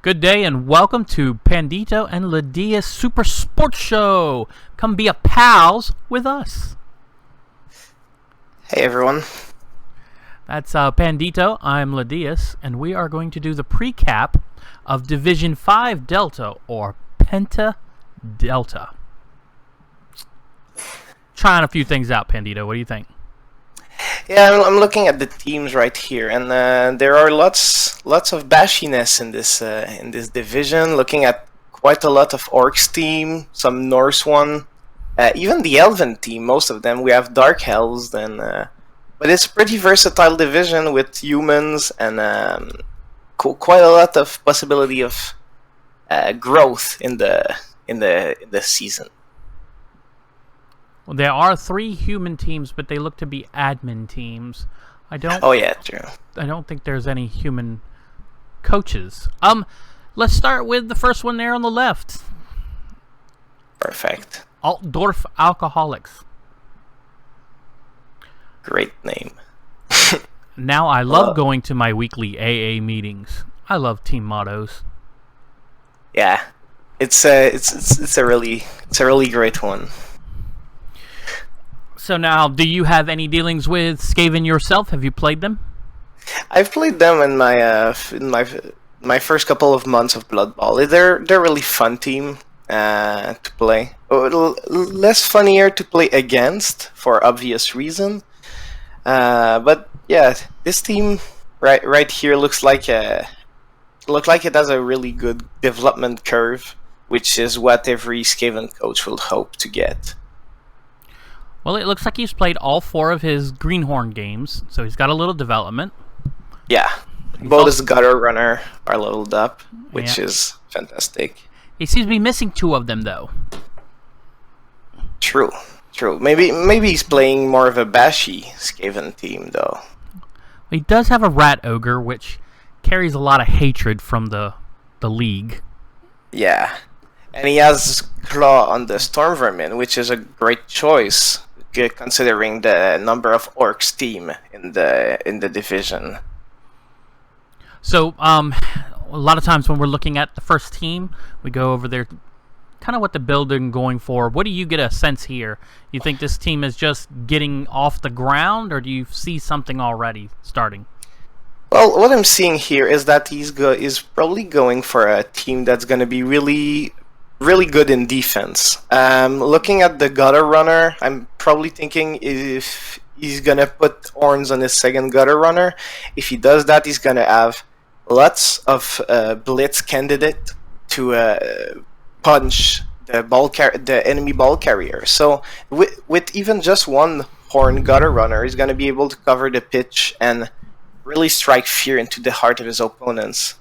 Good day and welcome to Pandito and Ledeas Super Sports Show. Come be a pals with us. Hey everyone. That's Pandito, I'm Ledeas, and we are going to do the Precap of Division 5 Delta, or Penta-Delta. Trying a few things out, Pandito. What do you think? Yeah, I'm looking at the teams right here, and there are lots of bashiness in this division. Looking at quite a lot of Orcs team, some Norse one, even the Elven team. Most of them. We have Dark Elves, but it's a pretty versatile division with humans and quite a lot of possibility of growth in the season. Well, there are 3 human teams, but they look to be admin teams. Oh yeah, true. I don't think there's any human coaches. Let's start with the first one there on the left. Perfect. Altdorf Alcoholics. Great name. Now I love going to my weekly AA meetings. I love team mottos. Yeah, it's a really great one. So now, do you have any dealings with Skaven yourself? Have you played them? I've played them in my first couple of months of Blood Bowl. They're really fun team to play. Less funnier to play against for obvious reason. But yeah, this team right here looks like it has a really good development curve, which is what every Skaven coach will hope to get. Well, it looks like he's played all 4 of his Greenhorn games, so he's got a little development. Yeah, both his Gutter Runner are leveled up, which is fantastic. He seems to be missing 2 of them, though. True. Maybe he's playing more of a bashy Skaven team, though. He does have a Rat Ogre, which carries a lot of hatred from the league. Yeah, and he has Claw on the Storm Vermin, which is a great choice, considering the number of Orcs team in the division. So, a lot of times when we're looking at the first team, we go over there, kind of what the building going for. What do you get a sense here? You think this team is just getting off the ground, or do you see something already starting? Well, what I'm seeing here is that he's probably going for a team that's going to be really good in defense. Looking at the Gutter Runner, I'm probably thinking if he's going to put Horns on his second Gutter Runner. If he does that, he's going to have lots of Blitz candidate to punch the enemy ball carrier. So with even just one Horn Gutter Runner, he's going to be able to cover the pitch and really strike fear into the heart of his opponents.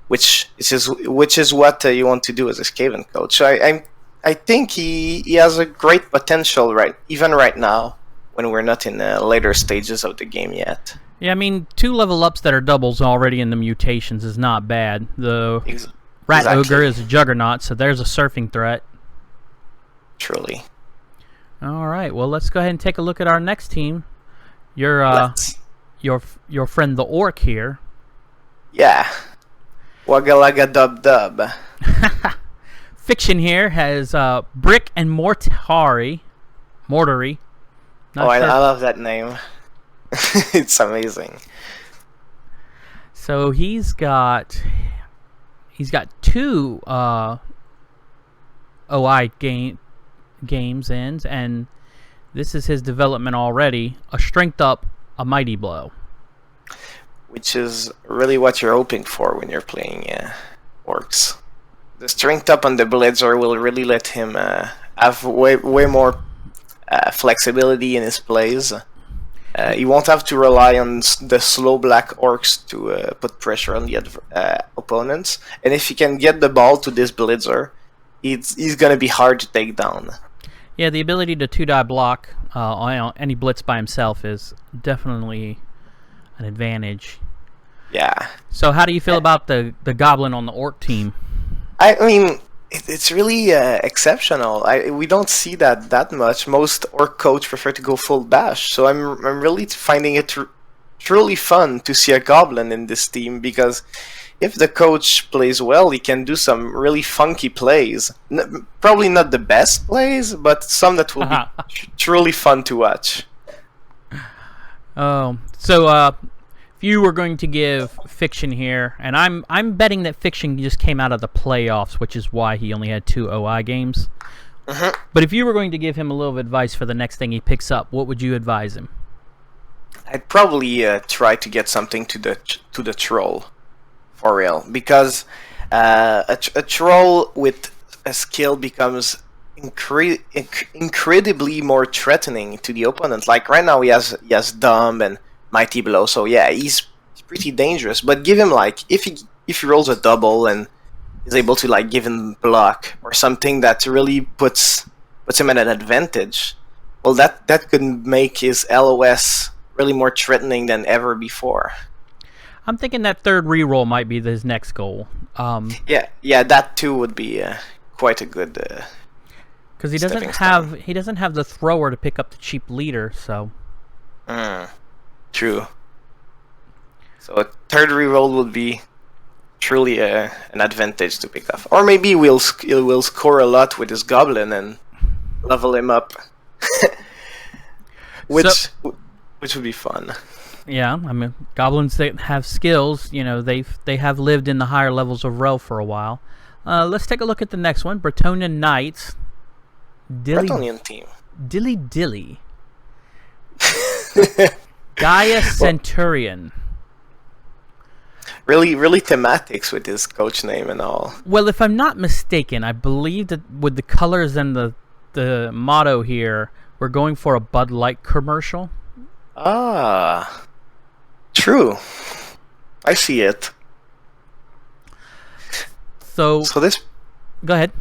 Which is what you want to do as a Skaven coach. So I think he has a great potential even right now when we're not in the later stages of the game yet. Yeah, I mean, 2 level ups that are doubles already in the mutations is not bad. The Rat Ogre is a Juggernaut, so there's a surfing threat. Truly. All right, well, let's go ahead and take a look at our next team. Your friend the Orc here. Yeah. Wagalaga Dub Dub. Fiction here has Brick and Mortari. I love that name. It's amazing. So he's got 2 OI games in, and this is his development already. A Strength Up, a Mighty Blow. Which is really what you're hoping for when you're playing Orcs. The Strength Up on the Blitzer will really let him have way more flexibility in his plays. He won't have to rely on the slow black Orcs to put pressure on the opponents. And if he can get the ball to this Blitzer, he's going to be hard to take down. Yeah, the ability to 2-die block on any Blitz by himself is definitely an advantage. Yeah. So how do you feel about the Goblin on the Orc team? I mean, it's really exceptional. We don't see that much. Most Orc coach prefer to go full bash, so I'm really finding it truly fun to see a goblin in this team, because if the coach plays well, he can do some really funky plays. Probably not the best plays, but some that will be truly fun to watch. Oh, so if you were going to give Fiction here, and I'm betting that Fiction just came out of the playoffs, which is why he only had 2 OI games. But if you were going to give him a little advice for the next thing he picks up, what would you advise him? I'd probably try to get something to the troll, for real, because a troll with a skill becomes incredibly more threatening to the opponent. Like right now, he has Dumb and Mighty Blow, so yeah, he's pretty dangerous. But give him like if he rolls a double and is able to like give him block or something that really puts him at an advantage, well, that could make his LOS really more threatening than ever before. I'm thinking that third reroll might be his next goal. Yeah, that too would be quite a good. Because he doesn't have the thrower to pick up the cheap leader, so. True. So a third reroll would be truly an advantage to pick up, or maybe he will score a lot with his goblin and level him up, which would be fun. Yeah, I mean, goblins that have skills, you know, they have lived in the higher levels of Rel for a while. Let's take a look at the next one, Bretonnian Knights. Bretonnian team. Dilly. Gaia Centurion. Really thematics with his coach name and all. Well, if I'm not mistaken, I believe that with the colors and the motto here, we're going for a Bud Light commercial. Ah, true. I see it. So this. Go ahead.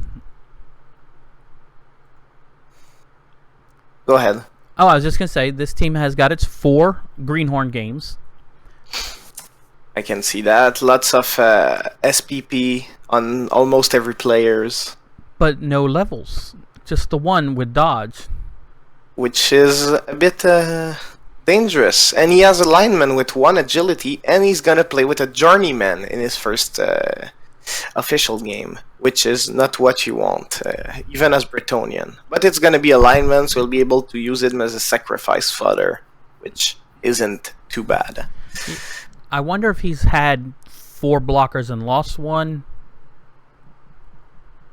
Go ahead. Oh, I was just gonna say this team has got its 4 Greenhorn games. I can see that. Lots of SPP on almost every players. But no levels. Just the one with dodge. Which is a bit dangerous. And he has a lineman with 1 agility, and he's gonna play with a journeyman in his first official game, which is not what you want, even as Bretonnian. But it's gonna be a lineman, so he'll be able to use him as a sacrifice fodder, which isn't too bad. I wonder if he's had 4 blockers and lost 1.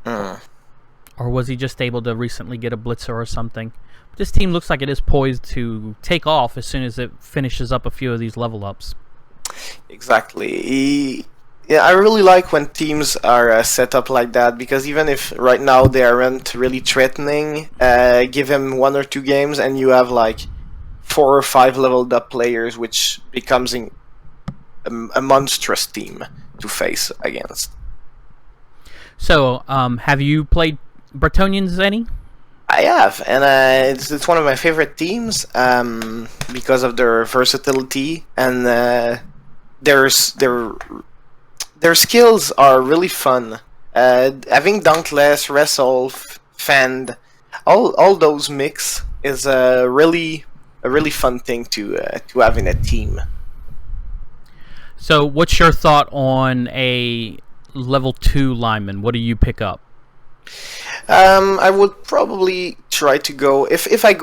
Or was he just able to recently get a blitzer or something? This team looks like it is poised to take off as soon as it finishes up a few of these level ups. Exactly. Yeah, I really like when teams are set up like that, because even if right now they aren't really threatening, give him 1 or 2 games and you have like 4 or 5 leveled up players, which becomes a monstrous team to face against. So, have you played Bretonnians any? I have, and it's one of my favorite teams because of their versatility, and their skills are really fun. Having Dauntless, Wrestle, Fend, all those mix is a really fun thing to have in a team. So, what's your thought on a level 2 lineman? What do you pick up? I would probably try to go if I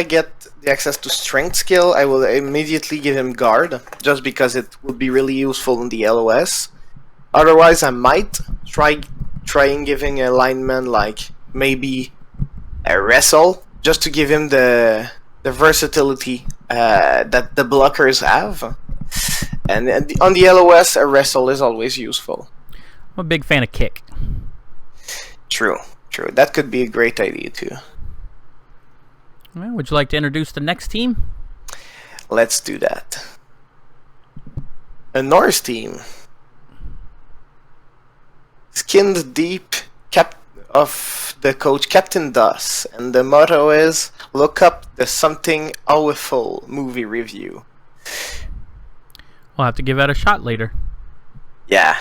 get the access to strength skill, I will immediately give him guard, just because it would be really useful in the LOS. Otherwise, I might trying giving a lineman like maybe a wrestle, just to give him the versatility that the blockers have. And on the LOS, a wrestle is always useful. I'm a big fan of kick. True. That could be a great idea too. Well, would you like to introduce the next team? Let's do that. A Norse team. Skinned deep of the coach Captain Das, and the motto is look up the Something Awful movie review. We'll have to give that a shot later. Yeah,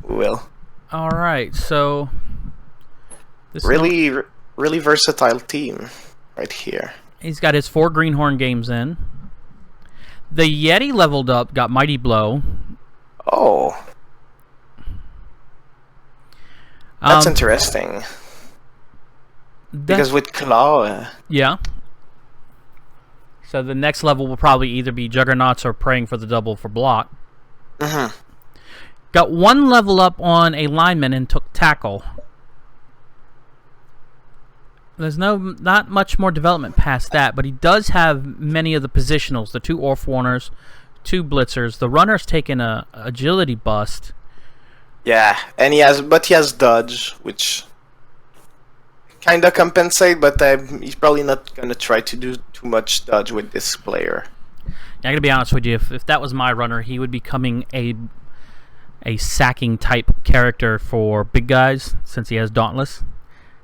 we will. Alright, so really versatile team right here. He's got his 4 Greenhorn games in. The Yeti leveled up, got Mighty Blow. Oh, that's interesting. Because with Claw... yeah. So the next level will probably either be Juggernauts or Praying for the Double for block. Mm-hmm. Got one level up on a lineman and took Tackle. There's not much more development past that, but he does have many of the positionals, the 2 Orf Warners, 2 Blitzers. The runner's taken a agility bust. Yeah, and he has dodge, which kind of compensate, but he's probably not going to try to do too much dodge with this player. Yeah, I gotta be honest with you, if that was my runner, he would be becoming a sacking type character for big guys, since he has Dauntless.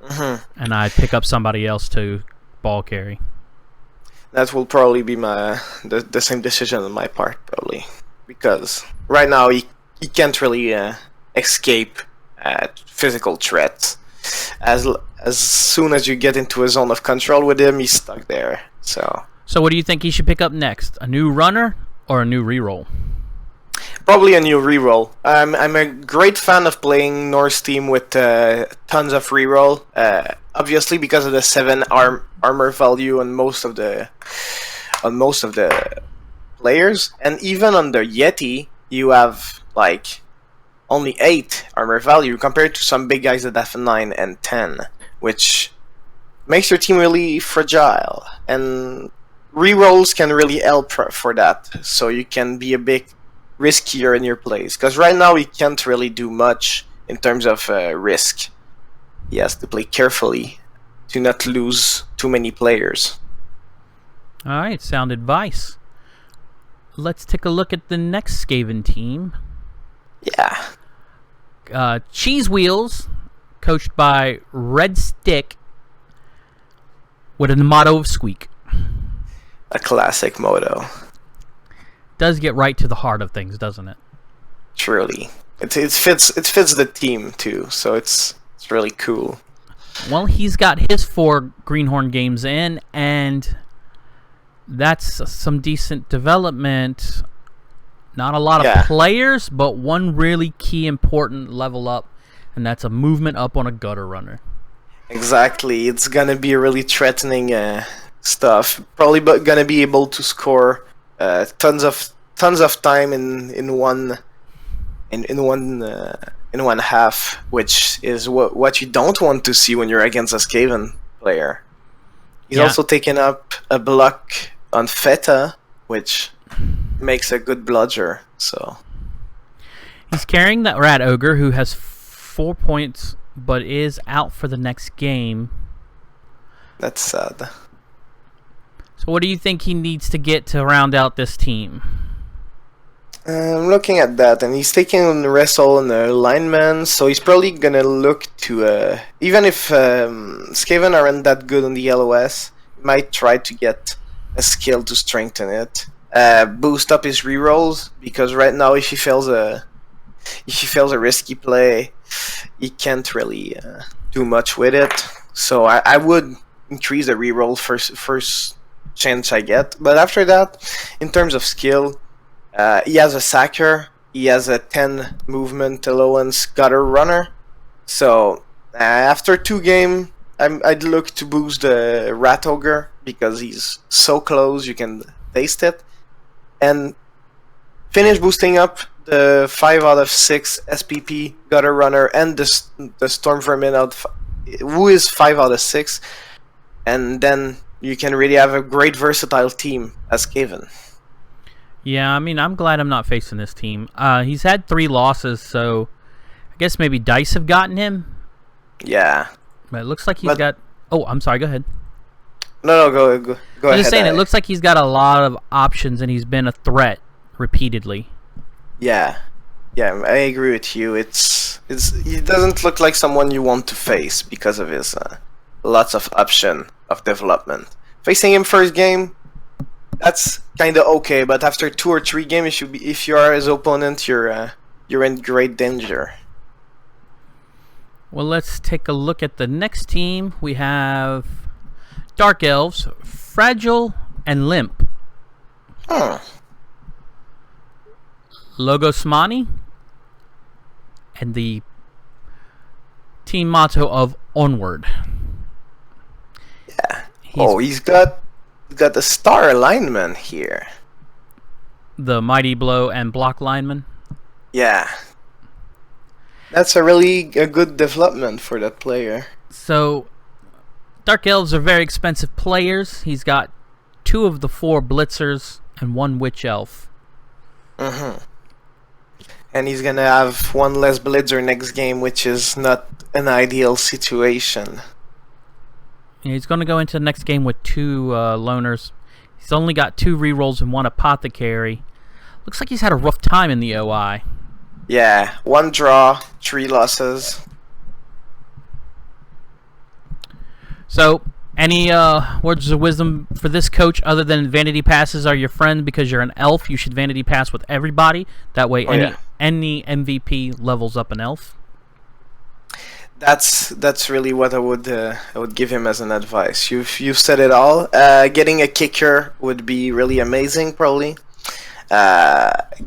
Mm-hmm. And I'd pick up somebody else to ball carry. That will probably be the same decision on my part, probably. Because right now he can't really escape physical threats. As soon as you get into a zone of control with him, he's stuck there. So what do you think he should pick up next? A new runner or a new reroll? Probably a new reroll. I'm a great fan of playing Norse team with tons of reroll. Obviously, because of the 7 armor value on most of the players, and even on the Yeti, you have like only 8 armor value compared to some big guys that have 9 and 10, which makes your team really fragile. And rerolls can really help for that, so you can be a bit riskier in your plays, because right now he can't really do much in terms of risk. He has to play carefully to not lose too many players. Alright, sound advice. Let's take a look at the next Skaven team. Yeah. Cheese Wheels, coached by Red Stick, with a motto of Squeak. A classic motto. Does get right to the heart of things, doesn't it? Truly, it fits the team too, so it's really cool. Well, he's got his 4 Greenhorn games in, and that's some decent development. Not a lot of players, but one really key important level up, and that's a movement up on a gutter runner. Exactly, it's gonna be really threatening stuff. Probably gonna be able to score tons of time in one half, which is what you don't want to see when you're against a Skaven player. He's also taken up a block on Feta, which makes a good bludger. So he's carrying that Rat Ogre, who has 4 points but is out for the next game. That's sad. So what do you think he needs to get to round out this team? I'm looking at that, and he's taking wrestle and the lineman, so he's probably gonna look to even if Skaven aren't that good on the LOS, he might try to get a skill to strengthen it. Boost up his rerolls, because right now if he fails a risky play, he can't really do much with it. So I would increase the reroll first chance I get, but after that, in terms of skill, he has a sacker, he has a 10 movement allowance gutter runner. So after 2 games, I'd look to boost the Rat Ogre, because he's so close you can taste it, and finish boosting up the 5 out of 6 SPP gutter runner and the Storm Vermin who is 5 out of 6, and then you can really have a great versatile team as Skaven. Yeah, I mean, I'm glad I'm not facing this team. He's had 3 losses, so I guess maybe dice have gotten him. Yeah. But it looks like he's got... Oh, I'm sorry, go ahead. No, go ahead. I'm just saying, it looks like he's got a lot of options, and he's been a threat repeatedly. Yeah, I agree with you. He doesn't look like someone you want to face because of his lots of option of development. Facing him first game, that's kind of okay, but after 2 or 3 games, if you are his opponent, you're in great danger. Well, let's take a look at the next team. We have Dark Elves, Fragile and Limp. Huh. Logosmani, and the team motto of Onward. Yeah. He's got the star alignment here. The Mighty Blow and Block lineman. Yeah. That's a good development for that player. So, Dark Elves are very expensive players. He's got 2 of the 4 Blitzers and 1 Witch Elf. And he's gonna have 1 less Blitzer next game, which is not an ideal situation. Yeah, he's going to go into the next game with 2 loners. He's only got 2 rerolls and 1 apothecary. Looks like he's had a rough time in the OI. Yeah, 1 draw, 3 losses. So, any words of wisdom for this coach other than vanity passes are your friend because you're an elf? You should vanity pass with everybody. That way, any MVP levels up an elf. That's really what I would give him as an advice. You've said it all. Getting a kicker would be really amazing, probably.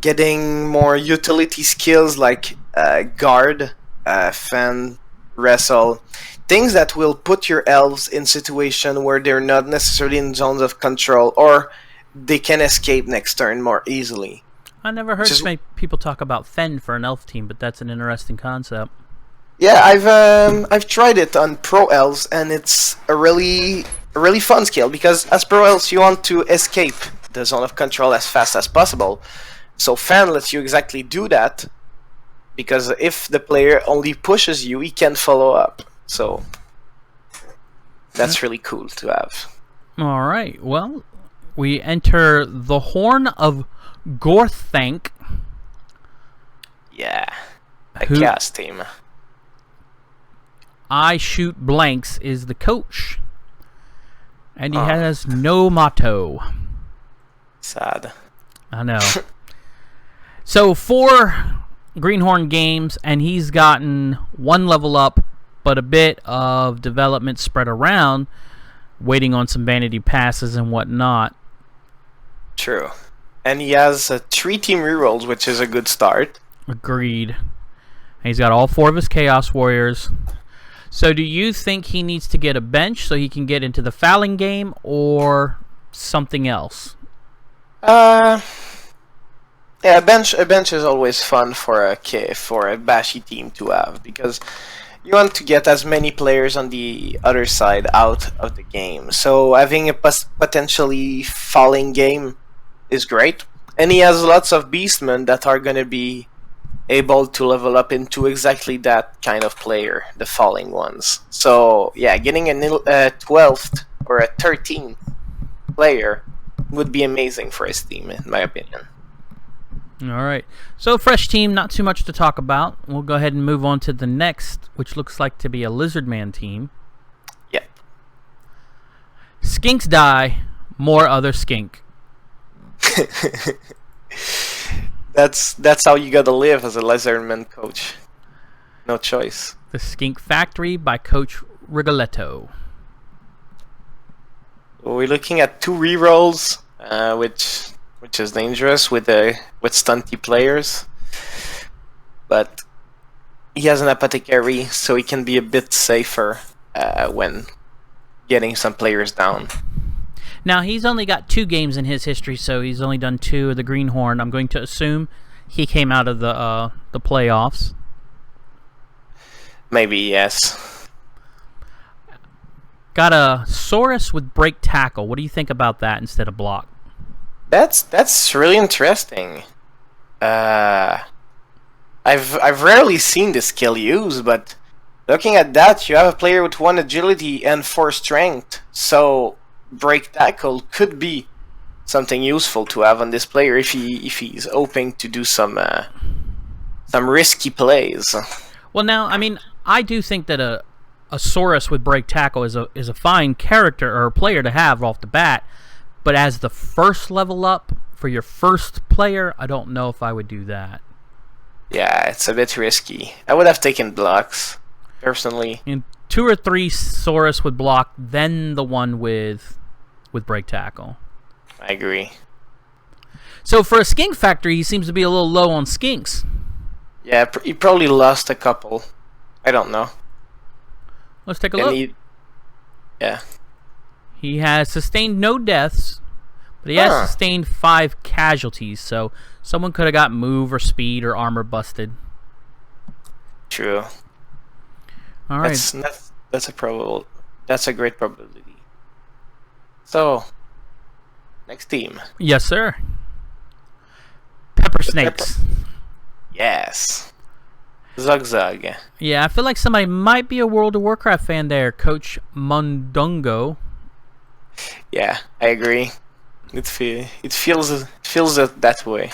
Getting more utility skills like guard, fend, wrestle, things that will put your elves in situation where they're not necessarily in zones of control or they can escape next turn more easily. I never heard many people talk about fend for an elf team, but that's an interesting concept. Yeah, I've tried it on pro elves, and it's a really fun skill because as pro elves you want to escape the zone of control as fast as possible. So fan lets you exactly do that, because if the player only pushes you, he can follow up. So that's really cool to have. All right. Well, we enter the Horn of Gorthank. Yeah, a chaos team. I Shoot Blanks is the coach, and he has no motto. Sad. I know. So 4 Greenhorn games, and he's gotten 1 level up, but a bit of development spread around, waiting on some vanity passes and whatnot. True. And he has 3 team rerolls, which is a good start. Agreed. And he's got all 4 of his Chaos Warriors. So do you think he needs to get a bench so he can get into the fouling game, or something else? Yeah, a bench is always fun for a bashy team to have, because you want to get as many players on the other side out of the game. So having a potentially falling game is great, and he has lots of beastmen that are going to be able to level up into exactly that kind of player, the falling ones. So yeah, getting a 12th or a 13th player would be amazing for his team, in my opinion. All right. So fresh team, not too much to talk about. We'll go ahead and move on to the next, which looks like to be a Lizardman team. Yep. Skinks die, more other skink. That's how you gotta live as a Lizardman coach. No choice. The Skink Factory by Coach Rigoletto. We're looking at 2 rerolls, which is dangerous with stunty players. But he has an apothecary, so he can be a bit safer when getting some players down. Now, he's only got 2 games in his history, so he's only done 2 of the Greenhorn. I'm going to assume he came out of the playoffs. Maybe, yes. Got a Saurus with break tackle. What do you think about that instead of block? That's really interesting. I've rarely seen this skill used, but looking at that, you have a player with 1 agility and 4 strength, so break tackle could be something useful to have on this player if he's hoping to do some risky plays. Well, now, I mean, I do think that a Saurus with break tackle is a fine character or player to have off the bat, but as the first level up for your first player, I don't know if I would do that. Yeah, it's a bit risky. I would have taken blocks, personally. And 2 or 3 Saurus with block, then the one with break tackle. I agree. So for a skink factory, he seems to be a little low on skinks. Yeah, he probably lost a couple. I don't know. Let's take a look. Yeah. He has sustained no deaths, but he has sustained 5 casualties. So someone could have got move or speed or armor busted. True. All right. That's a great probability. So, next team. Yes, sir. Pepper snakes. Yes. Zug. Yeah, I feel like somebody might be a World of Warcraft fan there, Coach Mundungo. Yeah, I agree. It feels that way.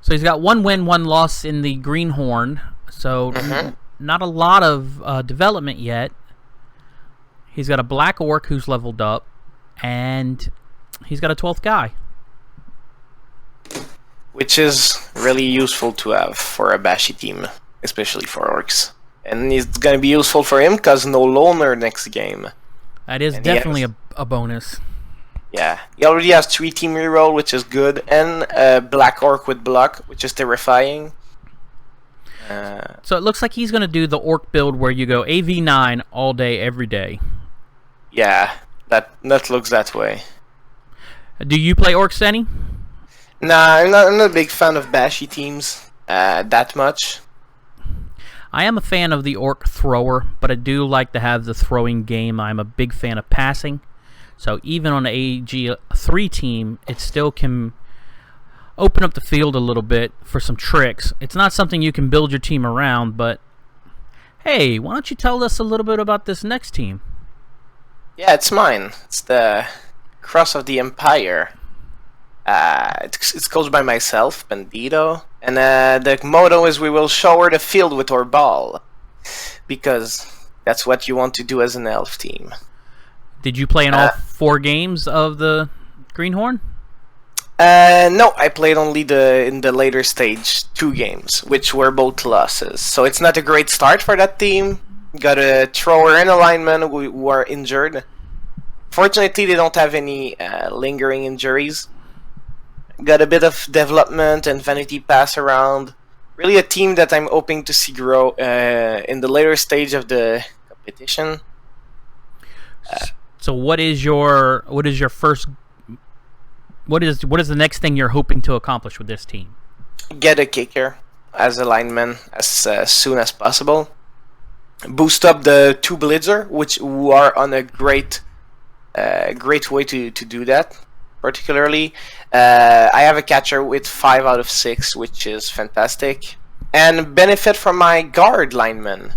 So he's got 1 win, 1 loss in the Greenhorn. So not a lot of development yet. He's got a Black Orc who's leveled up, and he's got a 12th guy. Which is really useful to have for a bashy team, especially for orcs. And it's going to be useful for him because no loner next game. That is definitely a bonus. Yeah, he already has 3 team reroll, which is good, and Black Orc with block, which is terrifying. So it looks like he's going to do the Orc build where you go AV9 all day, every day. Yeah, that looks that way. Do you play Orcs any? Nah, I'm not a big fan of bashy teams that much. I am a fan of the Orc thrower, but I do like to have the throwing game. I'm a big fan of passing. So even on an AG3 team, it still can open up the field a little bit for some tricks. It's not something you can build your team around, but hey, why don't you tell us a little bit about this next team? Yeah, it's mine. It's the Cross of the Empire. It's coached by myself, Pandito, and the motto is we will shower the field with our ball, because that's what you want to do as an elf team. Did you play in all 4 games of the Greenhorn? No, I played only in the later stage 2 games, which were both losses. So it's not a great start for that team. Got a thrower and a lineman who are injured. Fortunately, they don't have any lingering injuries. Got a bit of development and vanity pass around. Really a team that I'm hoping to see grow in the later stage of the competition. So what is the next thing you're hoping to accomplish with this team? Get a kicker as a lineman as soon as possible. Boost up the 2 blitzer, who are on a great way to do that. Particularly, I have a catcher with 5 out of 6, which is fantastic, and benefit from my guard lineman,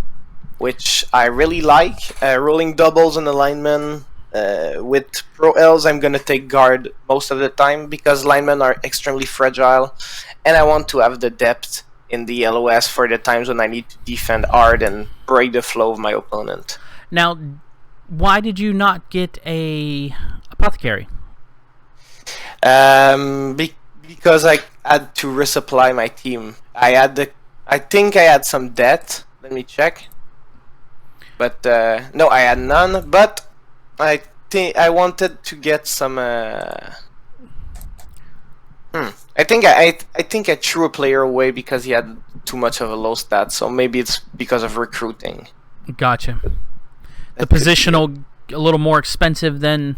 which I really like. Rolling doubles on the lineman. With Pro Ls, I'm gonna take guard most of the time because linemen are extremely fragile, and I want to have the depth in the LOS for the times when I need to defend hard and break the flow of my opponent. Now, why did you not get a apothecary? Because I had to resupply my team. I think I had some debt. Let me check. But no, I had none. But I think I wanted to get some. I think I threw a player away because he had too much of a low stat. So maybe it's because of recruiting. Gotcha. The positional a little more expensive than.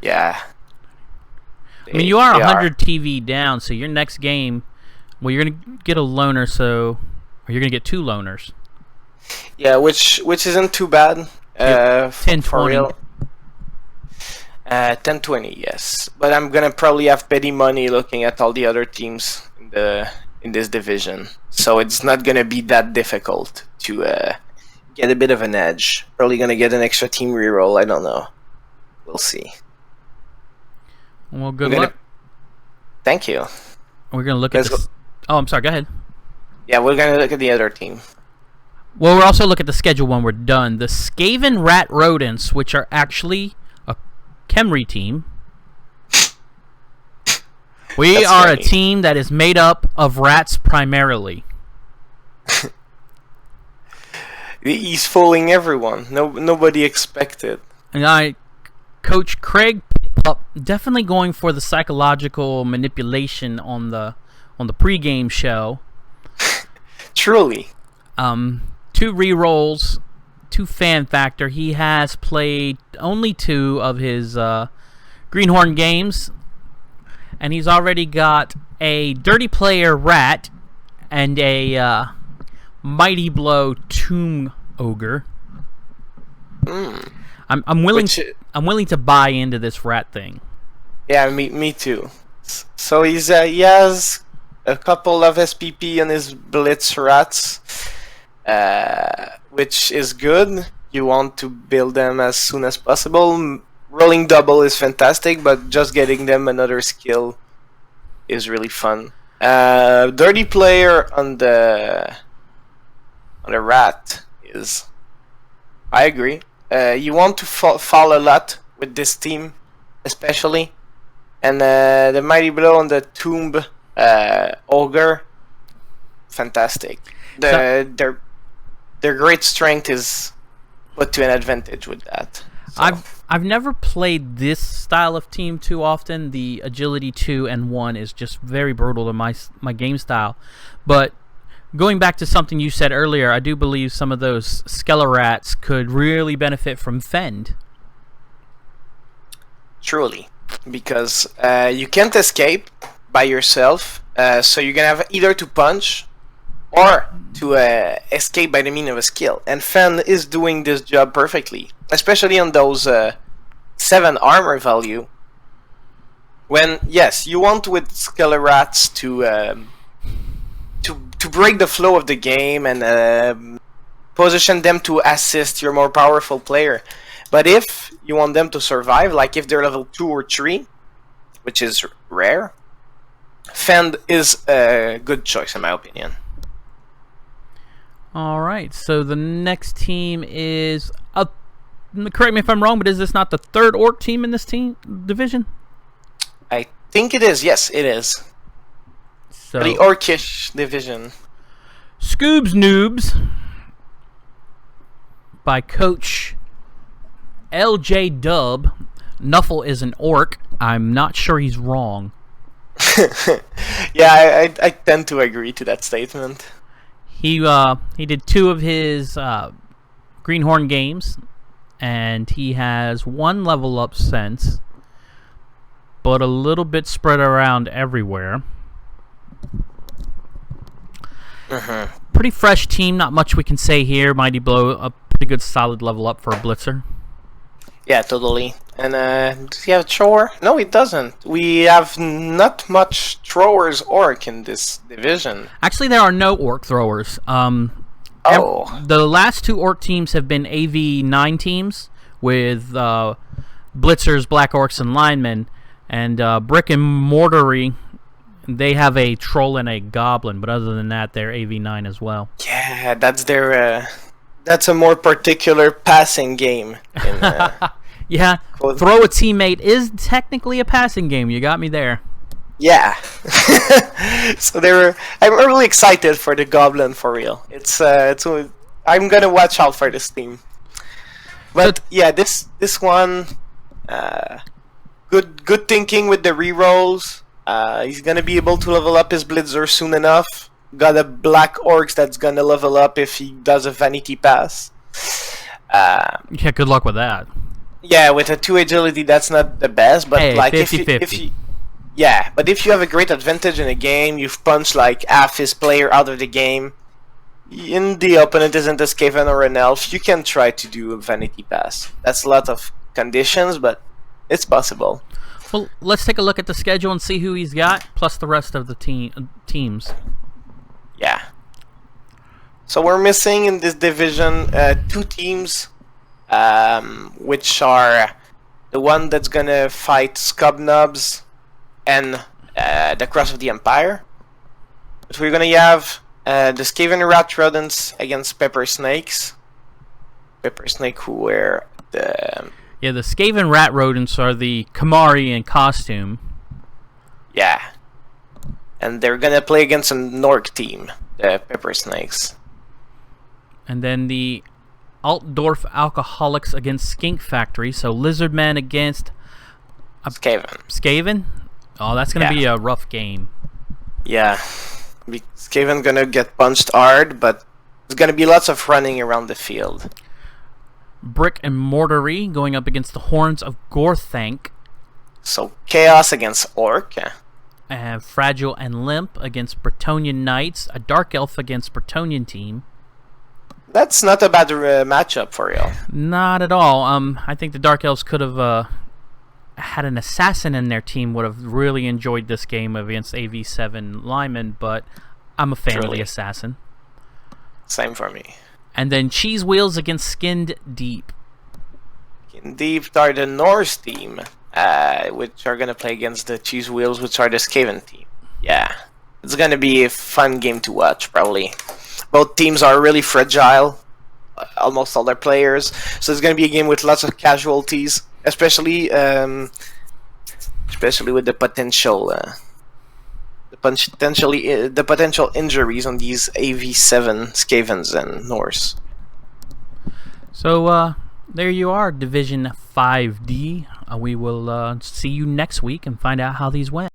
Yeah. I mean, you are 100 TV down, so your next game, well, you're gonna get a loner, or you're gonna get 2 loners. Yeah, which isn't too bad. 10-20. 10-20, yes. But I'm gonna probably have petty money looking at all the other teams in this division, so it's not gonna be that difficult to get a bit of an edge. Probably gonna get an extra team reroll. I don't know. We'll see. Well, good luck. Thank you. We're gonna look at this. Oh, I'm sorry. Go ahead. Yeah, we're gonna look at the other team. Well, we'll also look at the schedule when we're done. The Skaven Rat Rodents, which are actually a Khemri team. We are a team that is made up of rats primarily. He's fooling everyone. Nobody expected. And Coach Craig pup. Definitely going for the psychological manipulation on the pregame show. Truly. 2 rerolls, 2 fan factor. He has played only 2 of his Greenhorn games, and he's already got a Dirty Player Rat and a Mighty Blow Tomb Ogre. I'm willing to buy into this rat thing. Yeah, me too. So he has a couple of SPP in his Blitz rats, which is good. You want to build them as soon as possible. Rolling double is fantastic, but just getting them another skill is really fun. Dirty Player on the rat is... I agree. You want to fall a lot with this team, especially. And the Mighty Blow on the Tomb Ogre, fantastic. Their great strength is put to an advantage with that. So. I've never played this style of team too often. The agility 2 and 1 is just very brutal to my game style. But going back to something you said earlier, I do believe some of those Skelerats could really benefit from Fend. Truly, because you can't escape by yourself, so you're gonna have either to punch or to escape by the means of a skill. And Fend is doing this job perfectly, especially on those 7 armor value. When, yes, you want with Skelerats to break the flow of the game and position them to assist your more powerful player. But if you want them to survive, like if they're level 2 or 3, which is rare, Fend is a good choice in my opinion. Alright, so the next team is... correct me if I'm wrong, but is this not the 3rd Orc team in this division? I think it is, yes, it is. So, the Orcish division. Scoobs Noobs by Coach LJ Dub. Nuffle is an orc. I'm not sure he's wrong. Yeah, I tend to agree to that statement. He did 2 of his Greenhorn games, and he has 1 level up since, but a little bit spread around everywhere. Pretty fresh team, not much we can say here. Mighty Blow, a pretty good solid level up for a blitzer. Yeah, totally. And does he have a thrower? No, he doesn't. We have not much throwers orc in this division. Actually, there are no orc throwers. The last 2 orc teams have been AV9 teams with blitzers, black orcs, and linemen. And Brick and Mortary, they have a troll and a goblin, but other than that, they're AV9 as well. Yeah, that's their. That's a more particular passing game. Yeah, throw a teammate is technically a passing game. You got me there. Yeah. So I'm really excited for the goblin for real. I'm gonna watch out for this team. But yeah, this one, good thinking with the rerolls. He's gonna be able to level up his blitzer soon enough. Got a black orcs that's gonna level up if he does a vanity pass. Yeah, good luck with that. Yeah, with a 2 agility, that's not the best, but hey, like 50-50. if you yeah, but if you have a great advantage in a game, you've punched like half his player out of the game, and the opponent isn't a Skaven or an elf, you can try to do a vanity pass. That's a lot of conditions, but it's possible. Well, let's take a look at the schedule and see who he's got, plus the rest of the teams. Yeah. So we're missing in this division 2 teams, which are the one that's gonna fight Scubnubs and the Cross of the Empire. But we're gonna have the Skaven Rat Rodents against Pepper Snakes. Pepper Snake, who wear the... Yeah, the Skaven Rat Rodents are the Kamari in costume. Yeah. And they're gonna play against a Nork team, the Pepper Snakes. And then the Altdorf Alcoholics against Skink Factory. So Lizardmen against Skaven. Skaven? Oh, that's going to be a rough game. Yeah. Skaven gonna get punched hard, but there's gonna be lots of running around the field. Brick and Mortary going up against the Horns of Gorthank. So Chaos against Orc. Fragile and Limp against Bretonnian Knights. A Dark Elf against Bretonnian team. That's not a bad matchup for you. Not at all. I think the Dark Elves could have had an assassin in their team. Would have really enjoyed this game against AV7 Lyman, but I'm a fan of the assassin. Same for me. And then Cheese Wheels against Skinned Deep. Skinned Deep are the Norse team, which are gonna play against the Cheese Wheels, which are the Skaven team. Yeah, it's gonna be a fun game to watch, probably. Both teams are really fragile, almost all their players, so it's going to be a game with lots of casualties, especially with the potential injuries on these AV7 Skavens and Norse. So there you are, Division 5D. We will see you next week and find out how these went.